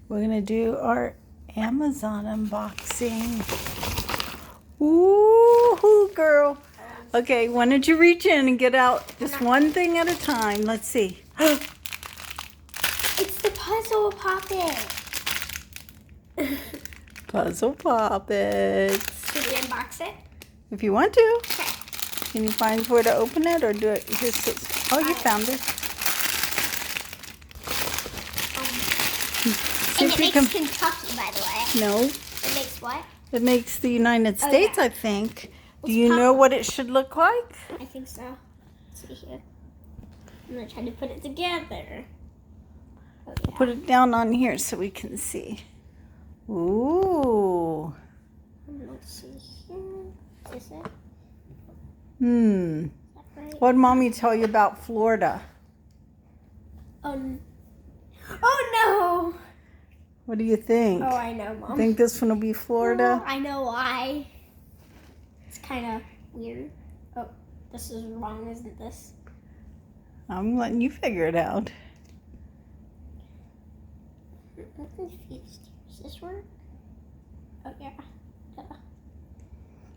We're going to do our Amazon unboxing. Ooh, girl. Okay, why don't you reach in and get out just one thing at a time. Let's see. It's the Puzzle Poppet. Puzzle Poppets. Should we unbox it? If you want to. Okay. Can you find where to open it or do it? Just, oh, you found it. And it makes Kentucky, by the way. No. It makes what? It makes the United States, yeah. I think. Do you know what it should look like? I think so. Let's see here. I'm going to try to put it together. Oh, yeah. Put it down on here so we can see. Ooh. Let's see here. Is this it? Hmm. Is that right? What did Mommy tell you about Florida? Oh no! What do you think? Oh, I know, Mom. Think this one will be Florida? Oh, I know why. It's kind of weird. Oh, this is wrong, isn't this? I'm letting you figure it out. I'm confused. Does this work? Oh, yeah.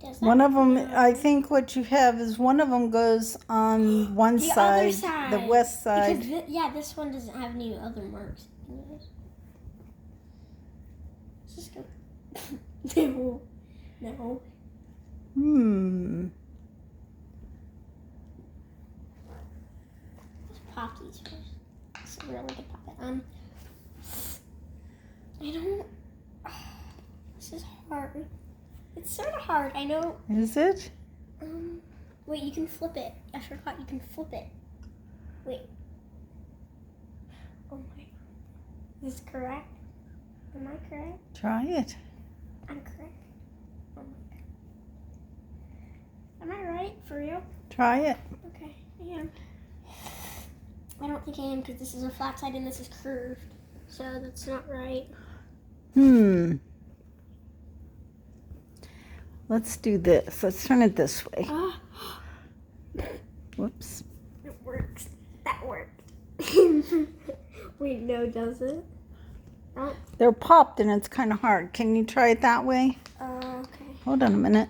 Does that One of them, work? I think what you have is one of them goes on one The side, other side. the west side. Because this one doesn't have any other marks. Let's just go. No. No. Hmm. Let's pop these first. It's a really good pop it. I don't. This is hard. It's sort of hard. I know. Is it? Wait, you can flip it. I forgot you can flip it. Wait. Oh my. Is this correct? Am I correct? Try it. I'm correct. Oh my God. Am I right? For real? Try it. Okay, I am. I don't think I am because this is a flat side and this is curved. So that's not right. Hmm. Let's do this. Let's turn it this way. Whoops. It works. That worked. Wait, no, does it? Oh. They're popped and it's kind of hard. Can you try it that way? Okay. Hold on a minute.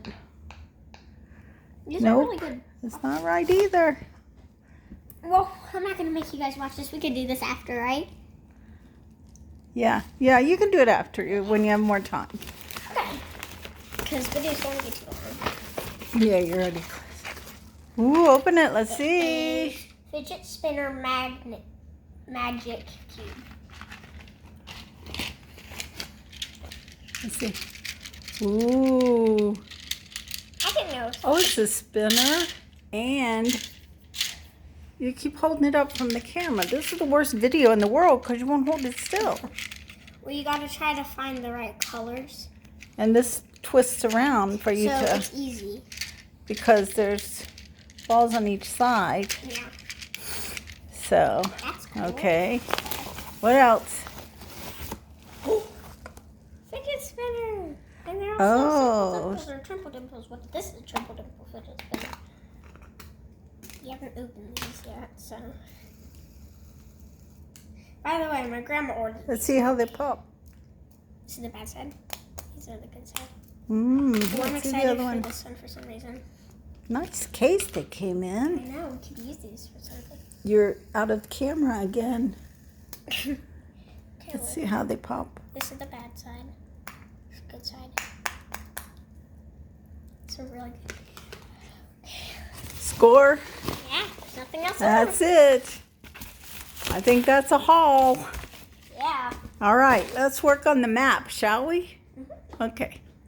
These are Nope. really good. It's not right either. Well, I'm not going to make you guys watch this. We could do this after, right? Yeah. Yeah, you can do it after you when you have more time. Okay. Because videos don't get too long. Yeah, you're ready. Ooh, open it. Let's see. Fidget spinner magic cube. Let's see. Ooh. I didn't know. Oh, it's a spinner. And you keep holding it up from the camera. This is the worst video in the world because you won't hold it still. Well, you got to try to find the right colors. And this twists around for you so to... it's easy. Because there's balls on each side. Yeah. So, That's cool. okay. What else? Fidget spinner. And they're Oh. also triple dimples. What? This is a triple dimple fidget spinner. You haven't opened these yet, so. By the way, my grandma ordered. Let's see how they pop. This is the bad side. These are the good side. Mmm. Well, I'm Let's see the excited other for one. this one for some reason. Nice case that came I in. know, we could use these for something. You're out of camera again. Okay, Let's see how they pop. this is the bad side. This is the good side. It's a really good. Score. Yeah, there's nothing else. That's it. I think that's a haul. Yeah. All right, let's work on the map, shall we? Okay.